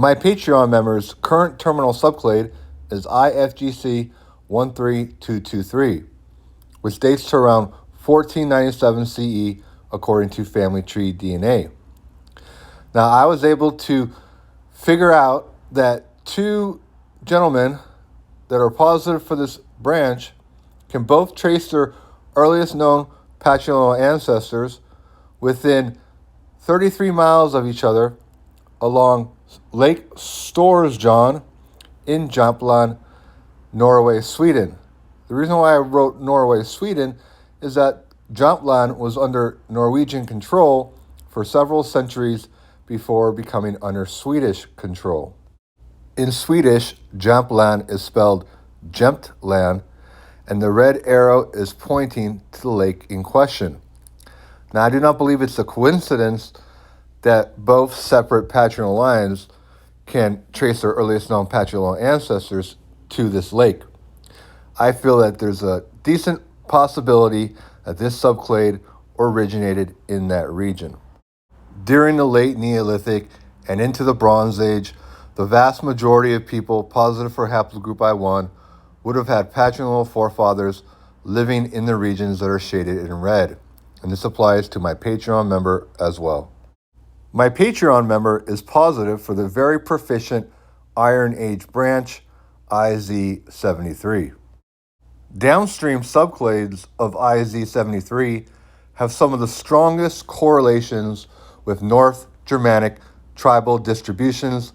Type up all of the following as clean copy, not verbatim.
My Patreon members' current terminal subclade is I-FGC13223, which dates to around 1497 CE according to family tree DNA. Now, I was able to figure out that two gentlemen that are positive for this branch can both trace their earliest known patrilineal ancestors within 33 miles of each other along Lake Storsjön in Jamtland, Norway, Sweden. The reason why I wrote Norway, Sweden is that Jamtland was under Norwegian control for several centuries before becoming under Swedish control. In Swedish, Jamtland is spelled Jamtland, and the red arrow is pointing to the lake in question. Now, I do not believe it's a coincidence that both separate patrilineal lines can trace their earliest known patrilineal ancestors to this lake. I feel that there's a decent possibility that this subclade originated in that region. During the late Neolithic and into the Bronze Age, the vast majority of people positive for haplogroup I1 would have had patrilineal forefathers living in the regions that are shaded in red, and this applies to my Patreon member as well. My Patreon member is positive for the very proficient Iron Age branch, IZ73. Downstream subclades of IZ73 have some of the strongest correlations with North Germanic tribal distributions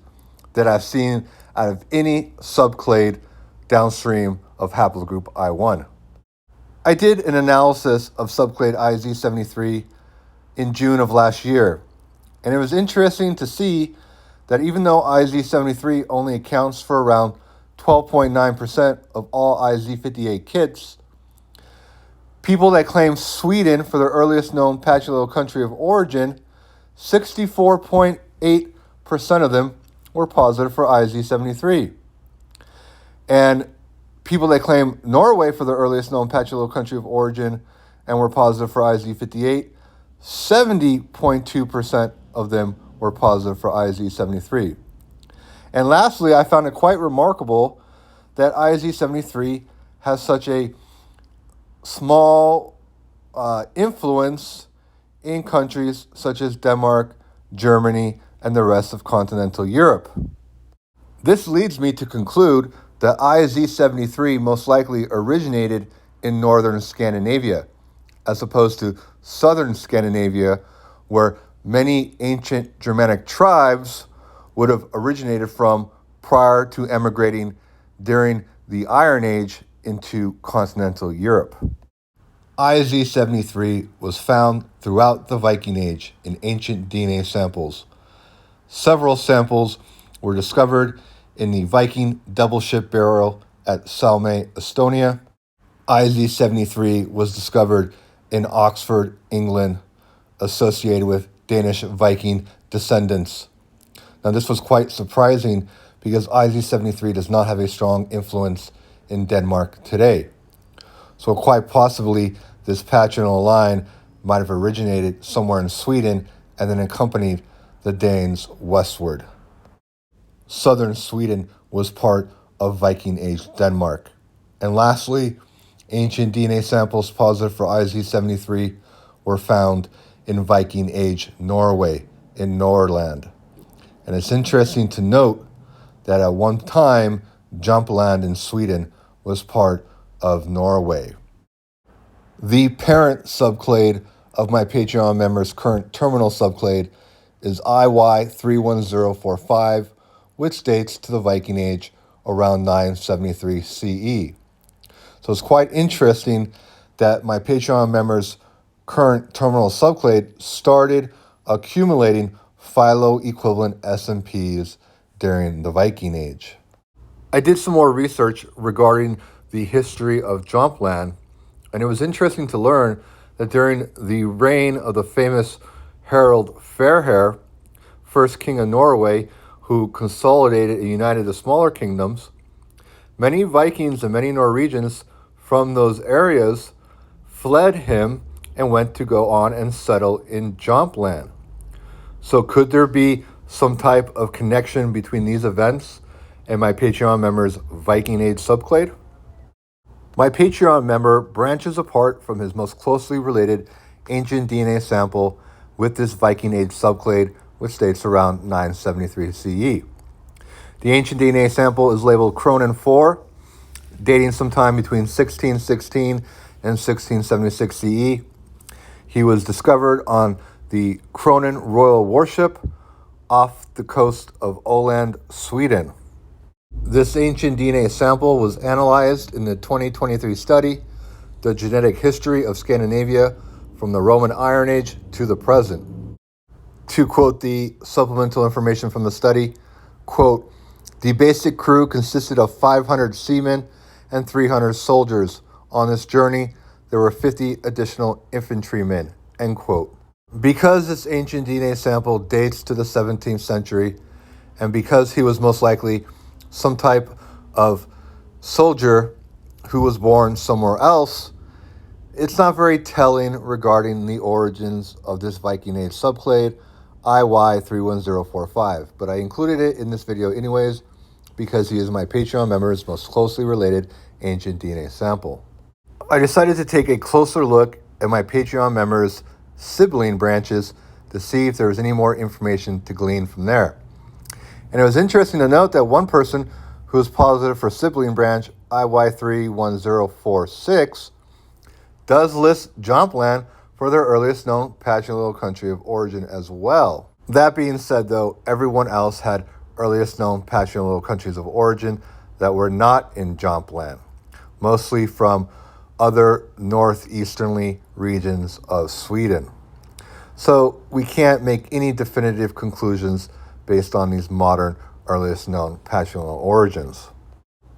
that I've seen out of any subclade downstream of haplogroup I1. I did an analysis of subclade IZ73 in June of last year, and it was interesting to see that even though IZ73 only accounts for around 12.9% of all IZ58 kits, people that claim Sweden for their earliest known patrilineal country of origin, 64.8% of them were positive for IZ73. And people that claim Norway for their earliest known patrilineal country of origin and were positive for IZ58, 70.2% of them were positive for IZ73. And lastly, I found it quite remarkable that IZ73 has such a small influence in countries such as Denmark, Germany, and the rest of continental Europe. This leads me to conclude that IZ73 most likely originated in northern Scandinavia, as opposed to southern Scandinavia, where many ancient Germanic tribes would have originated from prior to emigrating during the Iron Age into continental Europe. IZ73 was found throughout the Viking Age in ancient DNA samples. Several samples were discovered in the Viking double ship burial at Salme, Estonia. IZ73 was discovered in Oxford, England, associated with Danish Viking descendants. Now, this was quite surprising because IZ73 does not have a strong influence in Denmark today. So quite possibly, this patrilineal line might have originated somewhere in Sweden and then accompanied the Danes westward. Southern Sweden was part of Viking Age Denmark. And lastly, ancient DNA samples positive for IZ73 were found in Viking Age Norway in Nordland. And it's interesting to note that at one time, Jamtland in Sweden was part of Norway. The parent subclade of my Patreon members' current terminal subclade is IY31045, which dates to the Viking Age around 973 CE. So it's quite interesting that my Patreon members' current terminal subclade started accumulating philo-equivalent SMPs during the Viking Age. I did some more research regarding the history of Jamtland, and it was interesting to learn that during the reign of the famous Harald Fairhair, first king of Norway, who consolidated and united the smaller kingdoms, many Vikings and many Norwegians from those areas fled him and went to go on and settle in Jamtland. So could there be some type of connection between these events and my Patreon member's Viking age subclade? My Patreon member branches apart from his most closely related ancient DNA sample with this Viking age subclade, which dates around 973 CE. The ancient DNA sample is labeled Cronin 4, dating sometime between 1616 and 1676 CE. He was discovered on the Cronin royal warship off the coast of Åland, Sweden. This ancient DNA sample was analyzed in the 2023 study, The Genetic History of Scandinavia from the Roman Iron Age to the present. To quote the supplemental information from the study, quote, "The basic crew consisted of 500 seamen and 300 soldiers. On this journey, there were 50 additional infantrymen," end quote. Because this ancient DNA sample dates to the 17th century, and because he was most likely some type of soldier who was born somewhere else, it's not very telling regarding the origins of this Viking age subclade, IY31045, but I included it in this video anyways because he is my Patreon member's most closely related ancient DNA sample. I decided to take a closer look at my Patreon members' sibling branches to see if there was any more information to glean from there. And it was interesting to note that one person who was positive for sibling branch IY31046 does list Jamtland for their earliest known patrilineal country of origin as well. That being said, though, everyone else had earliest known patrilineal countries of origin that were not in Jamtland, mostly from other northeasterly regions of Sweden. So we can't make any definitive conclusions based on these modern earliest known patrilineal origins.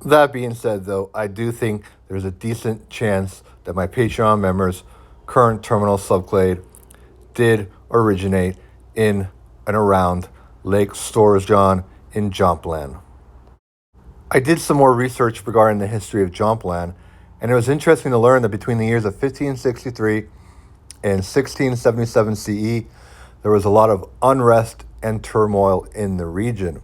That being said, though, I do think there's a decent chance that my Patreon members' current terminal subclade did originate in and around Lake Storsjön in Jamtland. I did some more research regarding the history of Jamtland, and it was interesting to learn that between the years of 1563 and 1677 CE, there was a lot of unrest and turmoil in the region.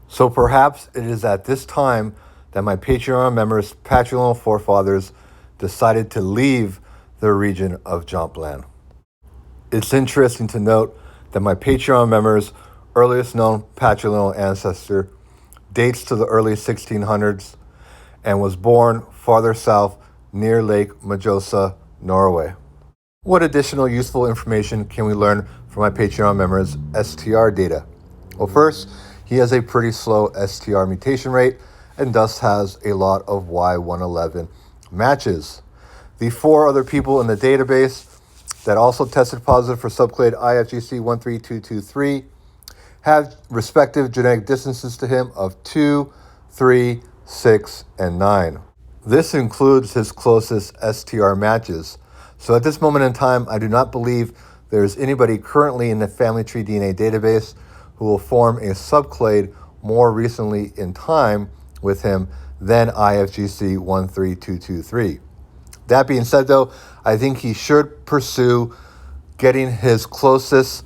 So perhaps it is at this time that my Patreon members' patrilineal forefathers decided to leave the region of Jamtland. It's interesting to note that my Patreon members' earliest known patrilineal ancestor dates to the early 1600s and was born farther south near Lake Mjøsa, Norway. What additional useful information can we learn from my Patreon members' STR data? Well, first, he has a pretty slow STR mutation rate and thus has a lot of Y111 matches. The 4 other people in the database that also tested positive for subclade I-FGC13223 have respective genetic distances to him of 2, 3, 6, and 9. This includes his closest STR matches. So at this moment in time, I do not believe there's anybody currently in the family tree DNA database who will form a subclade more recently in time with him than I-FGC13223. That being said, though, I think he should pursue getting his closest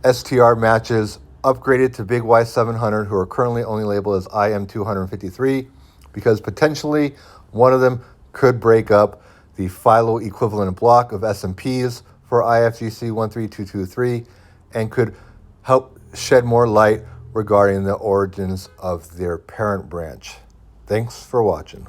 STR matches upgraded to Big Y700, who are currently only labeled as IM253, because potentially one of them could break up the philo-equivalent block of SMPs for I-FGC13223 and could help shed more light regarding the origins of their parent branch. Thanks for watching.